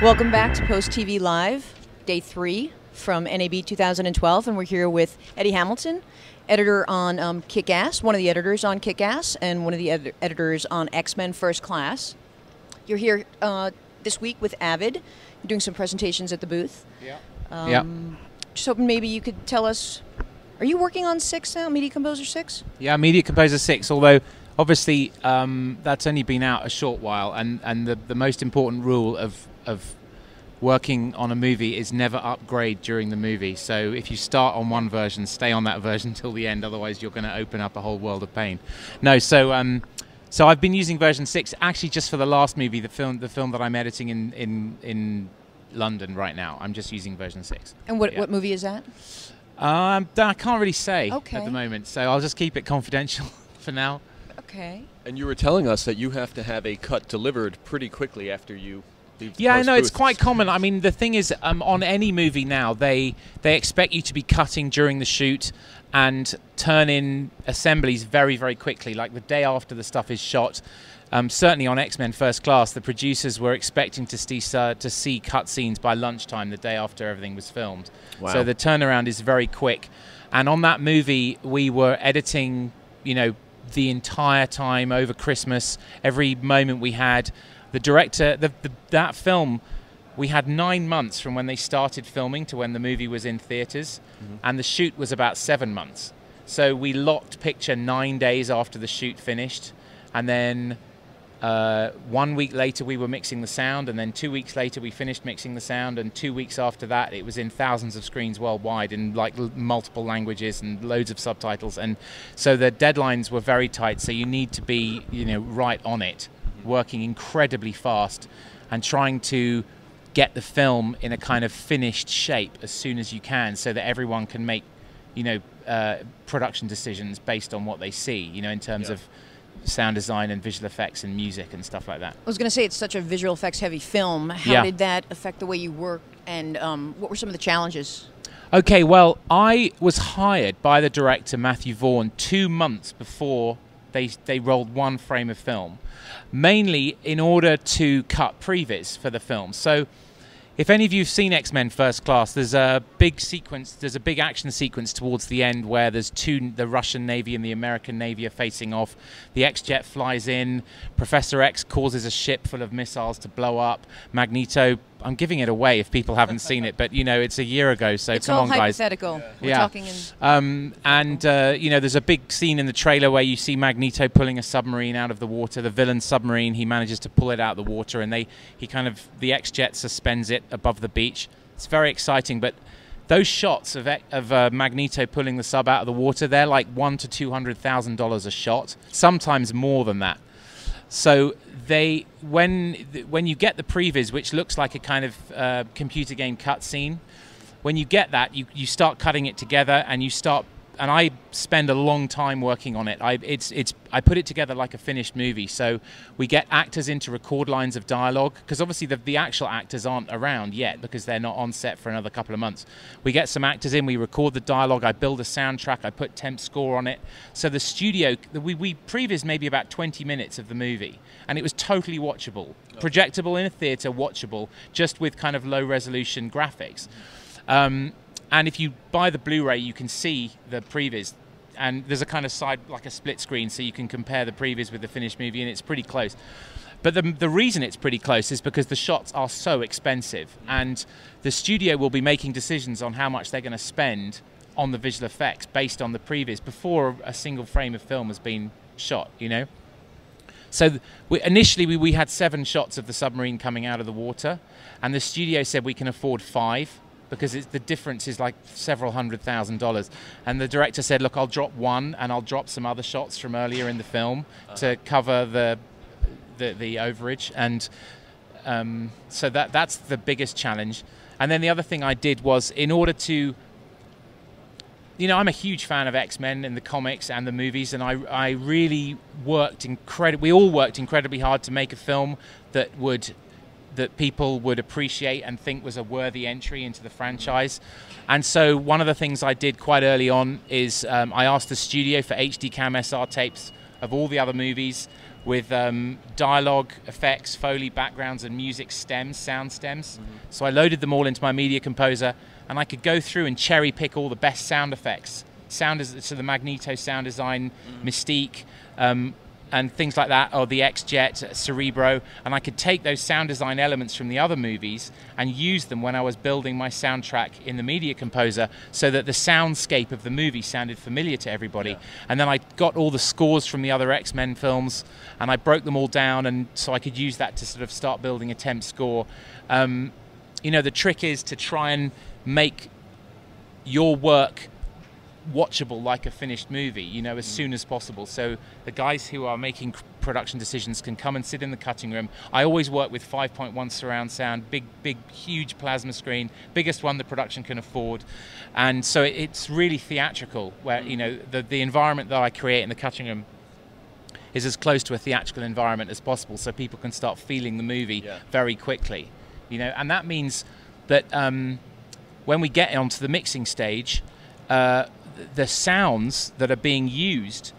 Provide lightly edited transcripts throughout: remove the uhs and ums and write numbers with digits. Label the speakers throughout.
Speaker 1: Welcome back to Post TV Live, Day 3 from NAB 2012, and we're here with Eddie Hamilton, editor on Kick-Ass, one of the editors on Kick-Ass, and one of the editors on X-Men First Class. You're here this week with Avid. You're doing some presentations at the booth.
Speaker 2: Yeah.
Speaker 1: Just hoping maybe you could tell us, are you working on 6 now, Media Composer 6?
Speaker 2: Yeah, Media Composer 6, although obviously that's only been out a short while, and the most important rule of working on a movie is never upgrade during the movie. So if you start on one version, stay on that version till the end, otherwise you're going to open up a whole world of pain. No, so I've been using version 6 actually just for the last movie, the film that I'm editing in London right now. I'm just using version 6.
Speaker 1: And what movie is that?
Speaker 2: I can't really say
Speaker 1: at
Speaker 2: the moment, so I'll just keep it confidential for now.
Speaker 1: Okay.
Speaker 3: And you were telling us that you have to have a cut delivered pretty quickly after you leave the
Speaker 2: Yeah, I know, it's
Speaker 3: post-booth.
Speaker 2: quite common. I mean, the thing is, on any movie now, they expect you to be cutting during the shoot and turn in assemblies very, very quickly, like the day after the stuff is shot. Certainly on X-Men First Class, the producers were expecting to see cutscenes by lunchtime the day after everything was filmed.
Speaker 3: Wow.
Speaker 2: So the turnaround is very quick. And on that movie, we were editing, the entire time over Christmas, every moment we had. The director, that film, we had 9 months from when they started filming to when the movie was in theaters, and the shoot was about 7 months. So we locked picture 9 days after the shoot finished, and then 1 week later we were mixing the sound, and then 2 weeks later we finished mixing the sound, and 2 weeks after that it was in thousands of screens worldwide in like multiple languages and loads of subtitles. And so the deadlines were very tight, so you need to be right on it, working incredibly fast and trying to get the film in a kind of finished shape as soon as you can, so that everyone can make production decisions based on what they see, in terms of sound design and visual effects and music and stuff like that.
Speaker 1: I was going to say, it's such a visual effects heavy film. How did that affect the way you work, and what were some of the challenges?
Speaker 2: Okay, well, I was hired by the director, Matthew Vaughn, 2 months before they rolled one frame of film, mainly in order to cut previs for the film. So if any of you have seen X-Men First Class, there's a big sequence, there's a big action sequence towards the end where there's the Russian Navy and the American Navy are facing off. The X-Jet flies in, Professor X causes a ship full of missiles to blow up, Magneto, I'm giving it away if people haven't seen it, but it's a year ago, so
Speaker 1: it's
Speaker 2: come on, guys.
Speaker 1: It's all hypothetical. We're talking in...
Speaker 2: there's a big scene in the trailer where you see Magneto pulling a submarine out of the water, the villain submarine. He manages to pull it out of the water, and the X-Jet suspends it above the beach. It's very exciting, but those shots of Magneto pulling the sub out of the water, they're like $100,000 to $200,000 a shot, sometimes more than that. So when you get the previs, which looks like a kind of computer game cutscene, when you get that, you start cutting it together, and I spend a long time working on it. I put it together like a finished movie. So we get actors in to record lines of dialogue, because obviously the actual actors aren't around yet because they're not on set for another couple of months. We get some actors in, we record the dialogue, I build a soundtrack, I put temp score on it. So the studio, we previs maybe about 20 minutes of the movie, and it was totally watchable, projectable in a theater, watchable, just with kind of low resolution graphics. And if you buy the Blu-ray, you can see the previs, and there's a kind of side, like a split screen, so you can compare the previs with the finished movie, and it's pretty close. But the reason it's pretty close is because the shots are so expensive, and the studio will be making decisions on how much they're going to spend on the visual effects based on the previs before a single frame of film has been shot, So initially we had 7 shots of the submarine coming out of the water, and the studio said we can afford 5. Because the difference is like several $100,000. And the director said, look, I'll drop 1, and I'll drop some other shots from earlier in the film to cover the overage. And so that's the biggest challenge. And then the other thing I did was, in order to... I'm a huge fan of X-Men and the comics and the movies, and I really worked we all worked incredibly hard to make a film that people would appreciate and think was a worthy entry into the franchise. And so one of the things I did quite early on is I asked the studio for HD Cam SR tapes of all the other movies with dialogue, effects, Foley backgrounds, and music stems, sound stems. So I loaded them all into my media composer, and I could go through and cherry pick all the best sound effects. So the Magneto sound design, Mystique, and things like that, or the X-Jet, Cerebro, and I could take those sound design elements from the other movies and use them when I was building my soundtrack in the media composer, so that the soundscape of the movie sounded familiar to everybody. And then I got all the scores from the other X-Men films, and I broke them all down, and so I could use that to sort of start building a temp score. You know, the trick is to try and make your work watchable like a finished movie, you know, as soon as possible, so the guys who are making production decisions can come and sit in the cutting room. I always work with 5.1 surround sound, big huge plasma screen, biggest one the production can afford, and so it's really theatrical, where, you know, the environment that I create in the cutting room is as close to a theatrical environment as possible, so people can start feeling the movie very quickly, you know. And that means that when we get onto the mixing stage, the sounds that are being used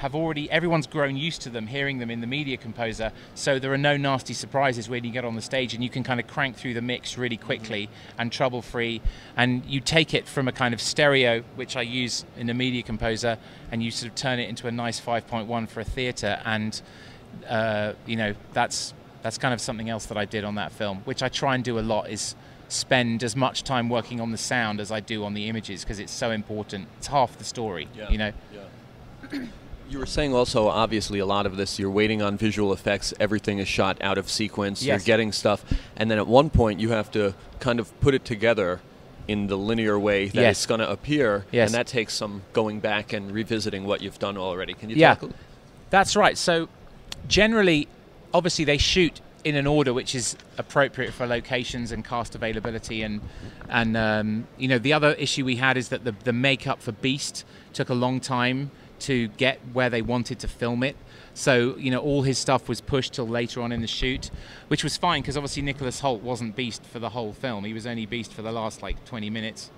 Speaker 2: everyone's grown used to them, hearing them in the media composer, so there are no nasty surprises when you get on the stage, and you can kind of crank through the mix really quickly and trouble-free, and you take it from a kind of stereo, which I use in the media composer, and you sort of turn it into a nice 5.1 for a theater, and you know, that's kind of something else that I did on that film, which I try and do a lot, is spend as much time working on the sound as I do on the images, because it's so important. It's half the story, you know.
Speaker 3: You were saying also, obviously, a lot of this, you're waiting on visual effects, everything is shot out of sequence, you're getting stuff, and then at one point you have to kind of put it together in the linear way that it's going to appear, and that takes some going back and revisiting what you've done already. Can you talk a little?
Speaker 2: That's right. So generally, obviously, they shoot in an order which is appropriate for locations and cast availability, and you know, the other issue we had is that the makeup for Beast took a long time to get where they wanted to film it, so, you know, all his stuff was pushed till later on in the shoot, which was fine, because obviously Nicholas Hoult wasn't Beast for the whole film. He was only Beast for the last like 20 minutes.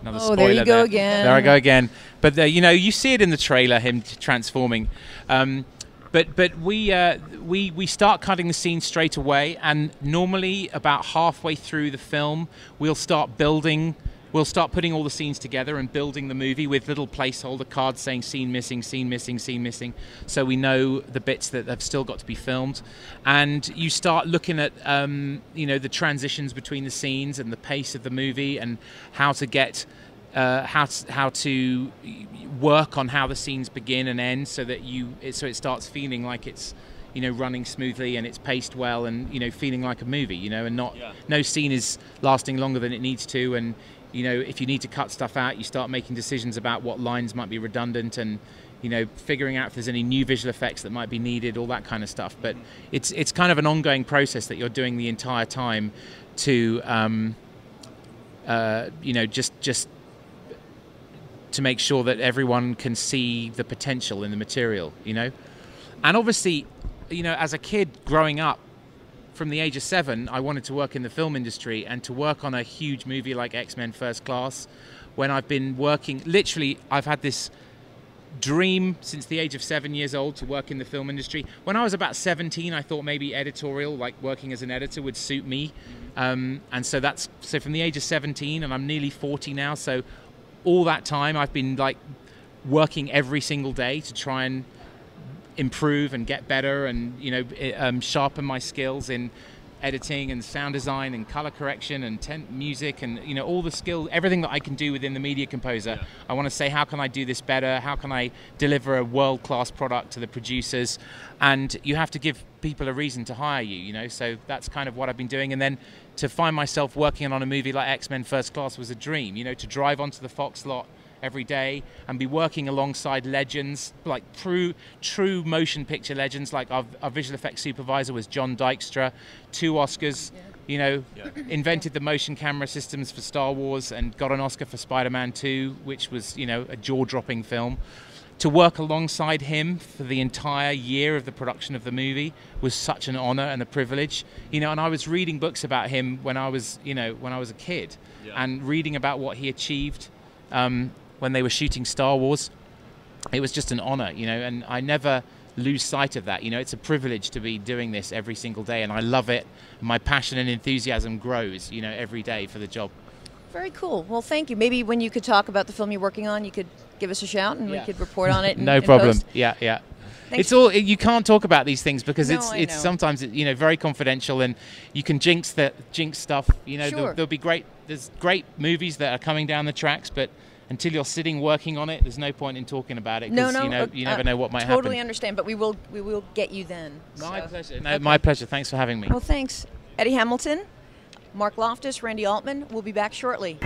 Speaker 2: Another spoiler
Speaker 1: there you go again.
Speaker 2: There I go again. But you know, you see it in the trailer, him transforming. But we start cutting the scene straight away, and normally about halfway through the film, we'll start putting all the scenes together and building the movie with little placeholder cards saying scene missing, scene missing, scene missing, so we know the bits that have still got to be filmed. And you start looking at you know, the transitions between the scenes and the pace of the movie, and how to get how to work on how the scenes begin and end, so that so it starts feeling like it's, you know, running smoothly and it's paced well, and, you know, feeling like a movie, you know, and not no scene is lasting longer than it needs to. And, you know, if you need to cut stuff out, you start making decisions about what lines might be redundant, and, you know, figuring out if there's any new visual effects that might be needed, all that kind of stuff. But it's kind of an ongoing process that you're doing the entire time to you know, just to make sure that everyone can see the potential in the material, you know. And obviously, you know, as a kid growing up, from the age of 7, I wanted to work in the film industry, and to work on a huge movie like X-Men First Class, when I've been working, literally, I've had this dream since the age of 7 years old to work in the film industry. When I was about 17, I thought maybe editorial, like working as an editor, would suit me. And so from the age of 17, and I'm nearly 40 now, so all that time I've been like working every single day to try and improve and get better, and, you know, sharpen my skills in editing and sound design and color correction and music, and, you know, all the skills, everything that I can do within the media composer. I want to say, how can I do this better? How can I deliver a world-class product to the producers? And you have to give people a reason to hire you, you know, so that's kind of what I've been doing. And then to find myself working on a movie like X-Men First Class was a dream, you know, to drive onto the Fox lot every day and be working alongside legends, like true motion picture legends. Like our visual effects supervisor was John Dykstra, 2 Oscars, you know, invented the motion camera systems for Star Wars and got an Oscar for Spider-Man 2, which was, you know, a jaw-dropping film. To work alongside him for the entire year of the production of the movie was such an honor and a privilege, you know. And I was reading books about him when I was, you know, when I was a kid, and reading about what he achieved when they were shooting Star Wars. It was just an honor, you know. And I never lose sight of that. You know, it's a privilege to be doing this every single day, and I love it. My passion and enthusiasm grows, you know, every day for the job.
Speaker 1: Very cool. Well, thank you. Maybe when you could talk about the film you're working on, you could give us a shout and we could report on it.
Speaker 2: No problem.
Speaker 1: Post.
Speaker 2: Yeah.
Speaker 1: Thanks.
Speaker 2: It's all, you can't talk about these things because it's
Speaker 1: know.
Speaker 2: sometimes, you know, very confidential, and you can jinx stuff. You know,
Speaker 1: Sure.
Speaker 2: there'll be there's great movies that are coming down the tracks, but until you're sitting working on it, there's no point in talking about it because you never know what might happen.
Speaker 1: Totally understand, but we will get you then.
Speaker 2: My pleasure. No, my pleasure. Thanks for having me.
Speaker 1: Well, thanks. Eddie Hamilton, Mark Loftus, Randy Altman. We'll be back shortly.